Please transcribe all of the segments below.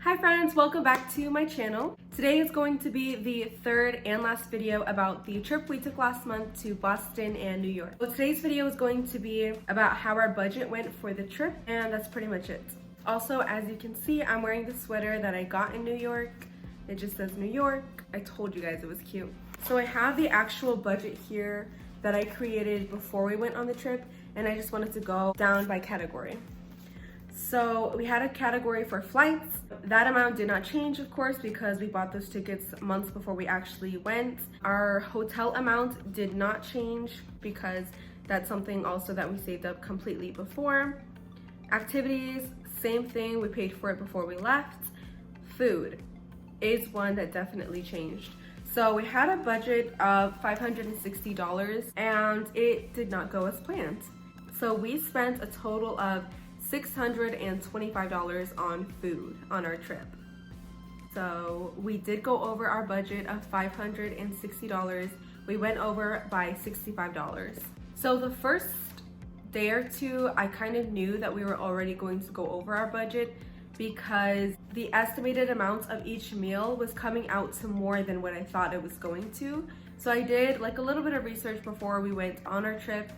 Hi friends, welcome back to my channel. Today is going to be the third and last video about the trip we took last month to Boston and New York. So today's video is going to be about how our budget went for the trip, and that's pretty much it. Also, as you can see, I'm wearing the sweater that I got in New York. It just says New York. I told you guys it was cute. So I have the actual budget here that I created before we went on the trip, and I just wanted to go down by category. So we had a category for flights. That amount did not change, of course, because we bought those tickets months before we actually went. Our hotel amount did not change because that's something also that we saved up completely before. Activities, same thing, we paid for it before we left. Food is one that definitely changed. So we had a budget of $560 and it did not go as planned. So we spent a total of $625 on food on our trip. So we did go over our budget of $560. We went over by $65. So the first day or two, I kind of knew that we were already going to go over our budget because the estimated amount of each meal was coming out to more than what I thought it was going to. So I did like a little bit of research before we went on our trip.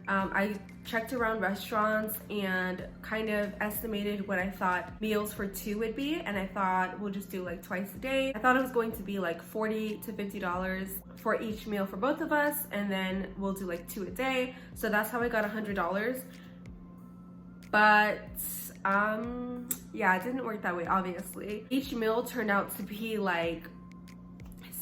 I checked around restaurants and kind of estimated what I thought meals for two would be, and I thought we'll just do like twice a day. I thought it was going to be like $40 to $50 for each meal for both of us, and then we'll do like two a day. So that's how I got $100. But yeah, it didn't work that way, obviously. Each meal turned out to be like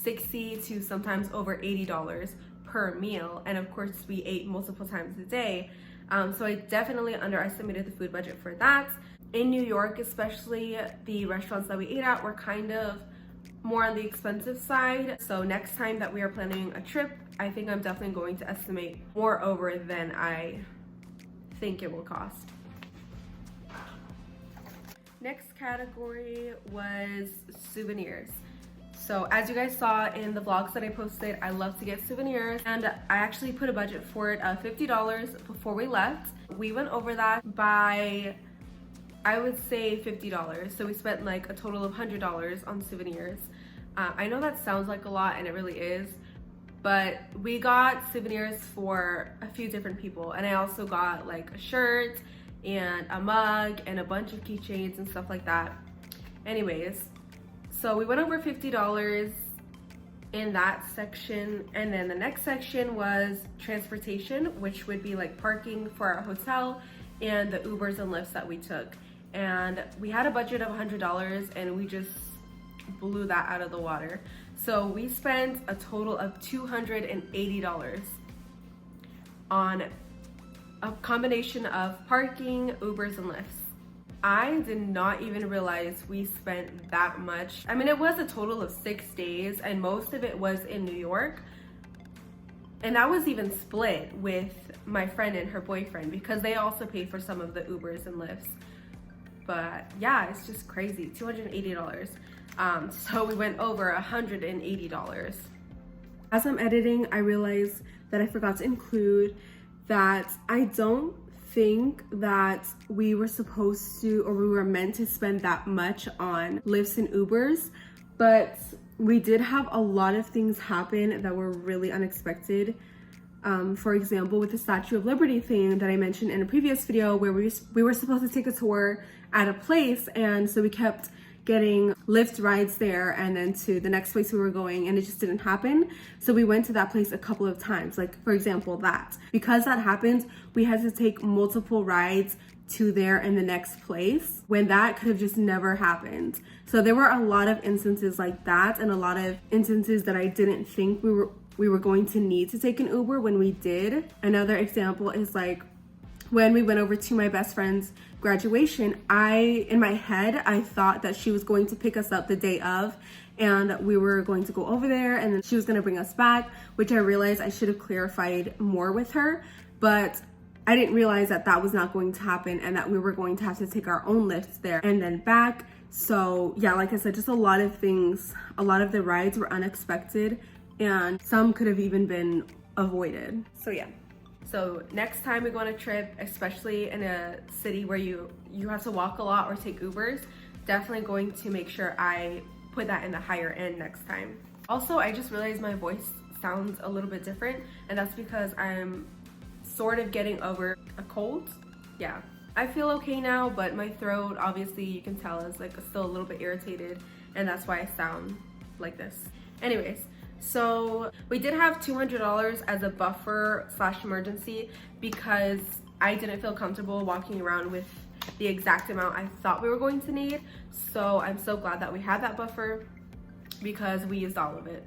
$60 to sometimes over $80 per meal, and of course we ate multiple times a day, so I definitely underestimated the food budget for that. In New York especially, the restaurants that we ate at were kind of more on the expensive side, so next time that we are planning a trip, I think I'm definitely going to estimate more over than I think it will cost. Next category was souvenirs. So as you guys saw in the vlogs that I posted, I love to get souvenirs, and I actually put a budget for it of $50 before we left. We went over that by, I would say, $50. So we spent like a total of $100 on souvenirs. I know that sounds like a lot, and it really is, but we got souvenirs for a few different people, and I also got like a shirt and a mug and a bunch of keychains and stuff like that. Anyways, so we went over $50 in that section, and then the next section was transportation, which would be like parking for our hotel and the Ubers and Lyfts that we took. And we had a budget of $100 and we just blew that out of the water. So we spent a total of $280 on a combination of parking, Ubers, and Lyfts. I did not even realize we spent that much. I mean, it was a total of 6 days, and most of it was in New York. And that was even split with my friend and her boyfriend because they also paid for some of the Ubers and Lyfts. But yeah, it's just crazy, $280. So we went over $180. As I'm editing, I realized that I forgot to include that I don't think that we were supposed to, or we were meant to spend that much on Lyfts and Ubers, but we did have a lot of things happen that were really unexpected. For example, with the Statue of Liberty thing that I mentioned in a previous video, where we were supposed to take a tour at a place, and so we kept getting Lyft rides there and then to the next place we were going, and it just didn't happen. So we went to that place a couple of times, like for example that. Because that happened, we had to take multiple rides to there and the next place, when that could have just never happened. So there were a lot of instances like that, and a lot of instances that I didn't think we were going to need to take an Uber when we did. Another example is like when we went over to my best friend's graduation, in my head, I thought that she was going to pick us up the day of, and we were going to go over there, and then she was going to bring us back, which I realized I should have clarified more with her, but I didn't realize that that was not going to happen, and that we were going to have to take our own Lyfts there and then back. So yeah, like I said, just a lot of things, a lot of the rides were unexpected, and some could have even been avoided. So yeah. So next time we go on a trip, especially in a city where you have to walk a lot or take Ubers, definitely going to make sure I put that in the higher end next time. Also, I just realized my voice sounds a little bit different, and that's because I'm sort of getting over a cold. Yeah, I feel okay now, but my throat, obviously you can tell, is like still a little bit irritated, and that's why I sound like this. Anyways, so we did have $200 as a buffer slash emergency because I didn't feel comfortable walking around with the exact amount I thought we were going to need. So I'm so glad that we had that buffer because we used all of it.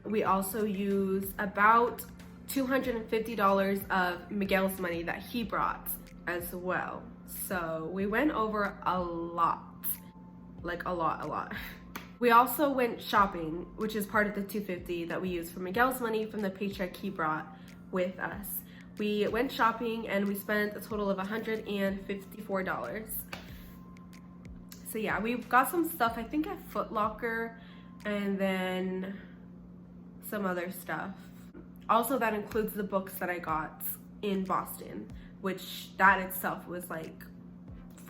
We also used about $250 of Miguel's money that he brought as well. So we went over a lot, like a lot. We also went shopping, which is part of the $250 that we used for Miguel's money from the paycheck he brought with us. We went shopping and we spent a total of $154. So yeah, we got some stuff, I think at Foot Locker, and then some other stuff. Also, that includes the books that I got in Boston, which that itself was like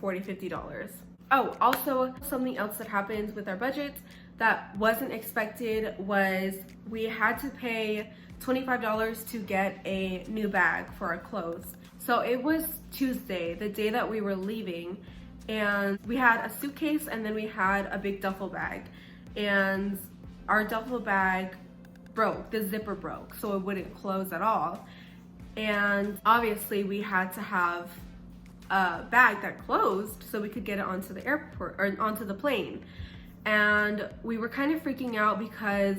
$40, $50. Oh, also something else that happened with our budget that wasn't expected was we had to pay $25 to get a new bag for our clothes. So it was Tuesday, the day that we were leaving, and we had a suitcase and then we had a big duffel bag, and our duffel bag broke, the zipper broke, so it wouldn't close at all. And obviously we had to have a bag that closed so we could get it onto the airport or onto the plane. And we were kind of freaking out because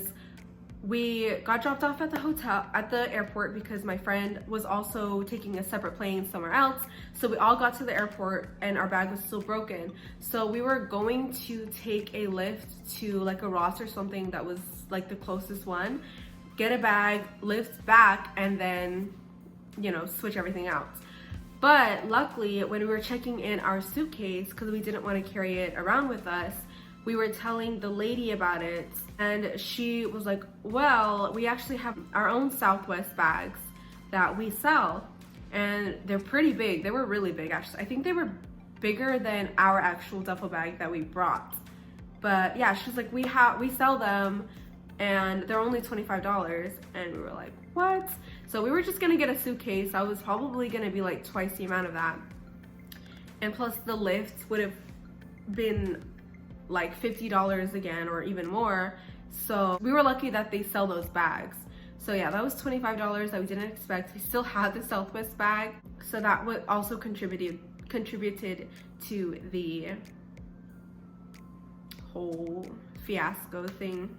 we got dropped off at the airport because my friend was also taking a separate plane somewhere else. So we all got to the airport and our bag was still broken. So we were going to take a lift to like a Ross or something that was like the closest one, get a bag, lift back, and then, you know, switch everything out. But luckily, when we were checking in our suitcase, because we didn't want to carry it around with us, we were telling the lady about it, and she was like, well, we actually have our own Southwest bags that we sell, and they're pretty big. They were really big, actually. I think they were bigger than our actual duffel bag that we brought. But yeah, she's like, we sell them, and they're only $25, and we were like, what? So we were just gonna get a suitcase. I was probably gonna be like twice the amount of that, and plus the lift would have been like $50 again or even more. So we were lucky that they sell those bags. So yeah, that was $25 that we didn't expect. We still had the Southwest bag, so that would also contributed to the whole fiasco thing.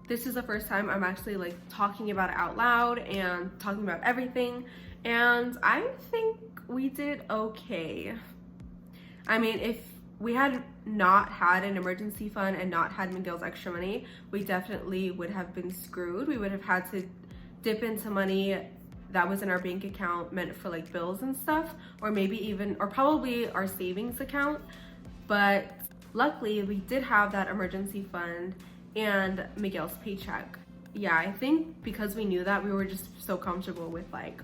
This is the first time I'm actually like talking about it out loud and talking about everything, and I think we did okay. I mean, if we had not had an emergency fund and not had Miguel's extra money, we definitely would have been screwed. We would have had to dip into money that was in our bank account meant for like bills and stuff, or maybe even, or probably our savings account. But luckily we did have that emergency fund and Miguel's paycheck. Yeah, I think because we knew that, we were just so comfortable with like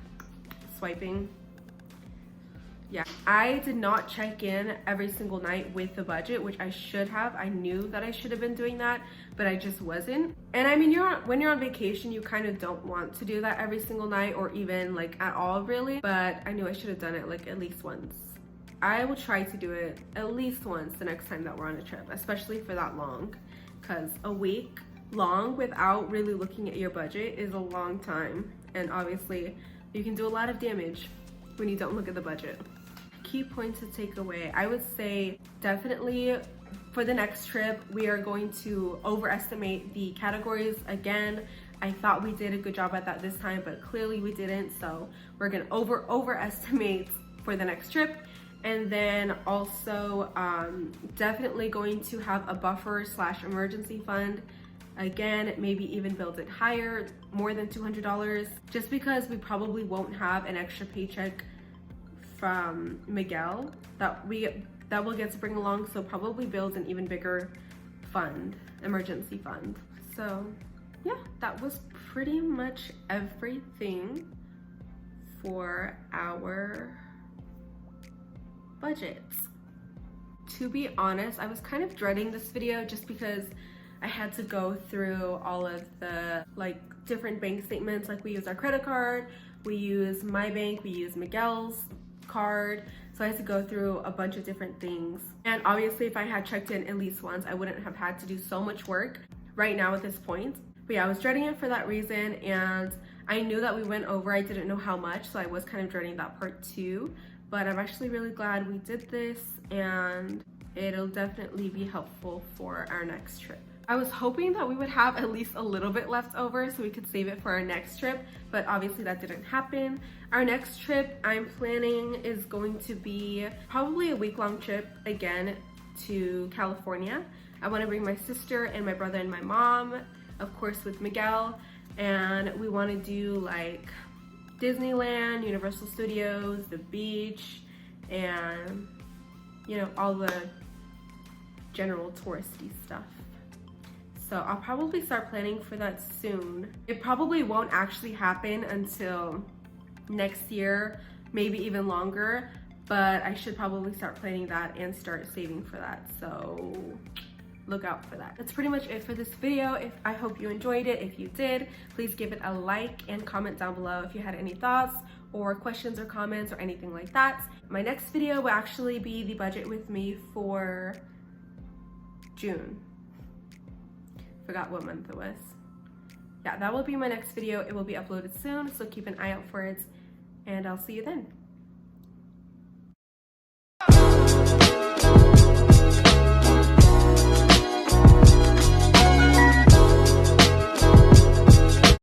swiping. Yeah, I did not check in every single night with the budget, which I should have. I knew that I should have been doing that, but I just wasn't. And I mean, when you're on vacation, you kind of don't want to do that every single night or even like at all really, but I knew I should have done it like at least once. I will try to do it at least once the next time that we're on a trip, especially for that long, because a week long without really looking at your budget is a long time. And obviously you can do a lot of damage when you don't look at the budget. Key points to take away, I would say definitely for the next trip, we are going to overestimate the categories again. I thought we did a good job at that this time, but clearly we didn't. So we're gonna overestimate for the next trip. And then also definitely going to have a buffer / emergency fund. Again, maybe even build it higher, more than $200, just because we probably won't have an extra paycheck from Miguel that we'll get to bring along. So probably build an even bigger fund, emergency fund. So yeah, that was pretty much everything for our budgets. to be honest, I was kind of dreading this video just because I had to go through all of the like different bank statements. Like we use our credit card, we use my bank, we use Miguel's card. So I had to go through a bunch of different things. And obviously if I had checked in at least once, I wouldn't have had to do so much work right now at this point. But yeah, I was dreading it for that reason, and I knew that we went over. I didn't know how much, so I was kind of dreading that part too. But I'm actually really glad we did this, and it'll definitely be helpful for our next trip. I was hoping that we would have at least a little bit left over so we could save it for our next trip, but obviously that didn't happen. Our next trip I'm planning is going to be probably a week-long trip again to California. I want to bring my sister and my brother and my mom, of course with Miguel, and we want to do like Disneyland, Universal Studios, the beach, and you know, all the general touristy stuff. So I'll probably start planning for that soon. It probably won't actually happen until next year, maybe even longer, but I should probably start planning that and start saving for that. So look out for that. That's pretty much it for this video. I hope you enjoyed it. If you did, please give it a like and comment down below if you had any thoughts or questions or comments or anything like that. My next video will actually be the budget with me for June. Forgot what month it was. Yeah, that will be my next video. It will be uploaded soon, so keep an eye out for it, and I'll see you then.